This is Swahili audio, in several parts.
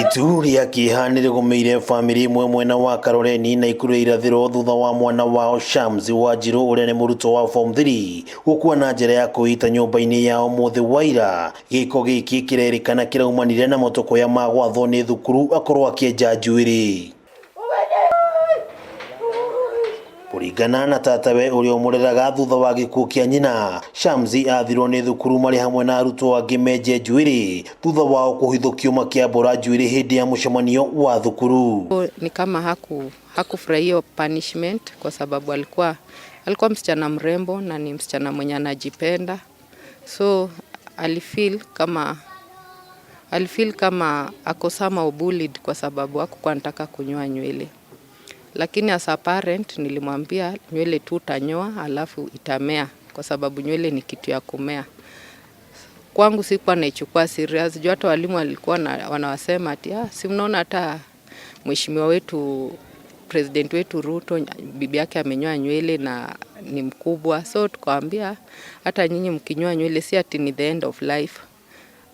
Itu ria kihanire gumeire family imwe mwena wa Karoreni na Ikuru irathiro thutha wa mwana wao Shamsi Wanjiru uria ni muruto wa form 3 gukua na njira ya kuita nyumba-ini yao muthi waira. Giko giki kirerikana kiraumanire na motoko ya magwatho ni thukuru akorwo akienja njuiri. Kuringana na tatawe uria umureraga thutha wa gikuo kia nyina, Shamsi athirwo ni thukuru mari hamwe na arutwo angi menje njuiri thutha wao kuhithukio makiambura njuiri hindi ya mucemanio wa thukuru. Ni kama hakufurahia punishment kwa sababu alikuwa msichana mrembo na ni msichana mwenye anajipenda, so alifeel kama ako somehow bullied kwa sababu hakuwa anataka kunyoa nywele. Lakini as a parent nilimwambia nywele tu utanyoa alafu itamea kwa sababu nywele ni kitu ya kumea. Kwangu sikuwa naichukua serious. Juu hata walimu walikuwa wanawasema ati si mnaona hata mheshimiwa wetu president wetu Ruto bibi yake amenyoa nywele na ni mkubwa. So tukawaambia hata nyinyi mkinyoa nywele si ati ni the end of life.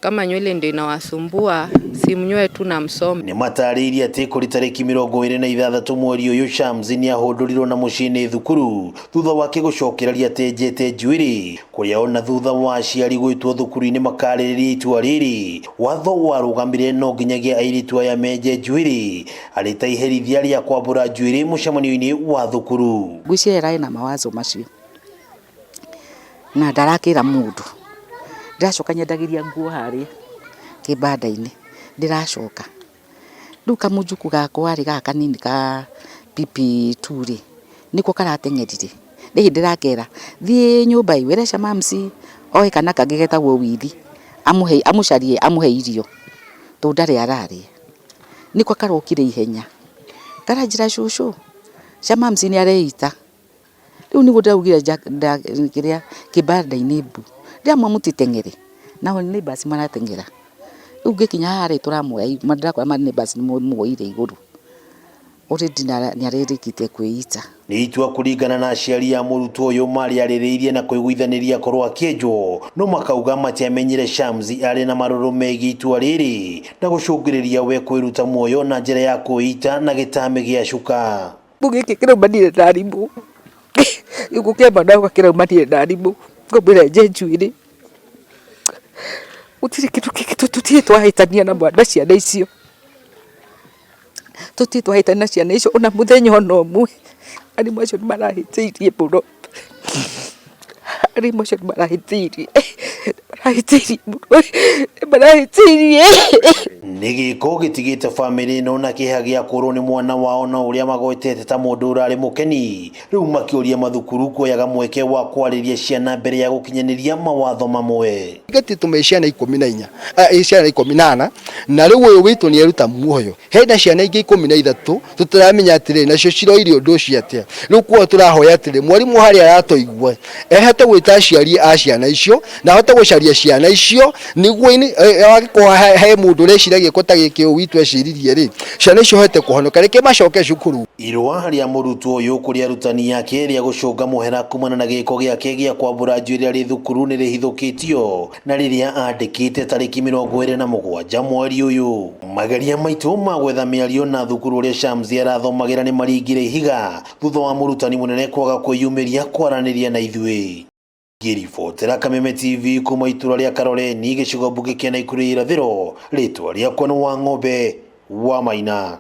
Kama nywele ndio inawasumbua si mnyoe tu na msome. Ni matarĩria ati kuri tariki 26 mweri uyu Shamsi ni ahundurirwo na mucini thukuru thutha wake gucokereria tenjete njuiri kuria ona thutha wa aciari gwitwo thukuru-ini makarĩrĩria itua riri. Watho warugamire no nginyagia airitu aya menje njuiri arita iherithia ria kwambura njuiri mucemanio-ini wa thukuru. Ngwiciria na mawazo macio na ndarakira mundu ndacoka nyendagiria nguo haria kibanda-ini ndiracoka riu kamujuku gakwa ri gaka nini ka PP2 ri niko karateng'erire ndi ndirakera thie nyumba iwere Shamsi oe kana kangigeta wo withi amuhe irio to ndari araria niko karokire ihenya karanjira shushu Shamsi ni areita riu niguo ndaugire kiria kibanda-ini bu ndiamwa mutiteng'ere nao ni basi marateng'era riu ngikinya hari turamuoya mandira mane basi ni muoire iguru already ni aririkite kwiita. Ni itua kuringana na aciari ya murutwo uyu mari aririirie na kuiguithaniria korwo akienjwo no makauga matiamenyire Shamsi ari na maruru megi itua riri na gucungiriria we kwiruta muoyo na njira ya kuita na gitame gia cuka. Bugiki kiraumanire ndarimu yuko kema ndawa kiraumanire ndarimu ngobere njuiri utiri kitu tutie twahitania na mwana ciana icio tutie twahitania na ciana icio ona muthenya ona umwe ari macio marahitirie muno ari macio marahitirie ni giko gitigite family no na kihagia kurwo ni mwana wao na uria magwetete ta mundu urari mukeni riu makiuria mathukuru kuoyaga mweke wa kwariria ciana mbere ya gukinyaniria mawatho mamwe. Gati tumeciana 14 ciana 18 na riu uyu witu ni eruta muoyo hena ciana ingi 13 tutaramenya atire nacio ciroirio undu ucio atia riu kwa turahoya atire mwarimu hari aratoigwe ehete gwita aciari a ciana icio na hote gucaria ciana icio niguo agikuha he mundu reciragia kotagike witu eciririe ri ciana icio hote kuhonoka reke macoke cukuru. Irwa ria murutwo uyu kuri arutani yake ria gucunga muhera kumana na giko giake gia kwambura njuiri ari thukuru ni rihithukitio na riria andikite tariki 27 mweri uyu. Magaria maitu magwetha miario na thukuru ria Shamsi arathomagira ni maringire ihiga thutha wa murutani munene kwaga kwiyumiria kwaraniria na ithui. Ngiribotera Kameme TV kuma itura ria Karoreni gicigo mbuge kia Nakuru irathiro ritwa riakwa ni Wang'ombe wa Maina.